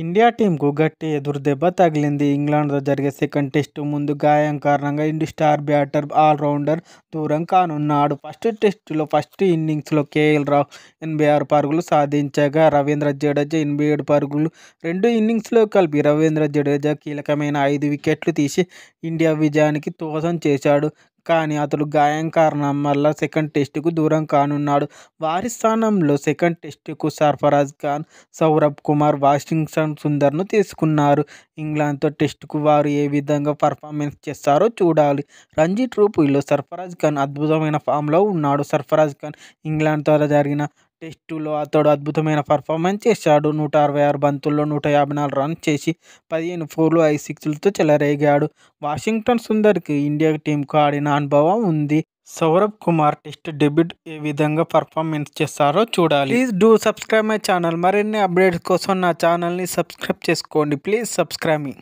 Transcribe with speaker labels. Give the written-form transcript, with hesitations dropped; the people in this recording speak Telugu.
Speaker 1: ఇండియా టీంకు గట్టి ఎదురుదెబ్బ తగిలింది. ఇంగ్లాండ్తో జరిగే సెకండ్ టెస్టు ముందు గాయం కారణంగా స్టార్ బ్యాటర్ ఆల్రౌండర్ దూరం కానున్నాడు. ఫస్ట్ ఇన్నింగ్స్లో కేఎల్ రాహుల్ 86 పరుగులు సాధించగా రవీంద్ర జడేజా 87 పరుగులు. రెండు ఇన్నింగ్స్లో కలిపి రవీంద్ర జడేజా కీలకమైన 5 వికెట్లు తీసి ఇండియా విజయానికి దోహదం చేశాడు. కానీ అతడు గాయం కారణం వల్ల సెకండ్ టెస్టుకు దూరం కానున్నాడు. వారి స్థానంలో సెకండ్ టెస్టుకు సర్ఫరాజ్ ఖాన్, సౌరభ్ కుమార్, వాషింగ్టన్ సుందర్ను తీసుకున్నారు. ఇంగ్లాండ్తో టెస్టుకు వారు ఏ విధంగా పర్ఫార్మెన్స్ చేస్తారో చూడాలి. రంజీ ట్రోఫీలో సర్ఫరాజ్ ఖాన్ అద్భుతమైన ఫామ్లో ఉన్నాడు. సర్ఫరాజ్ ఖాన్ ఇంగ్లాండ్తో జరిగిన టెస్టులో అతడు అద్భుతమైన పర్ఫార్మెన్స్ చేశాడు. 166 బంతుల్లో 154 రన్స్ చేసి 15 ఫోర్లు 5 సిక్స్లతో చెలరేగాడు. వాషింగ్టన్ సుందర్కి ఇండియా టీంకు ఆడిన అనుభవం ఉంది. సౌరభ్ కుమార్ టెస్ట్ డెబ్యూట్ ఏ విధంగా పర్ఫార్మెన్స్ చేస్తారో చూడాలి. Please do subscribe my channel. మరిన్ని అప్డేట్స్ కోసం నా ఛానల్ని సబ్స్క్రైబ్ చేసుకోండి. Please subscribe me.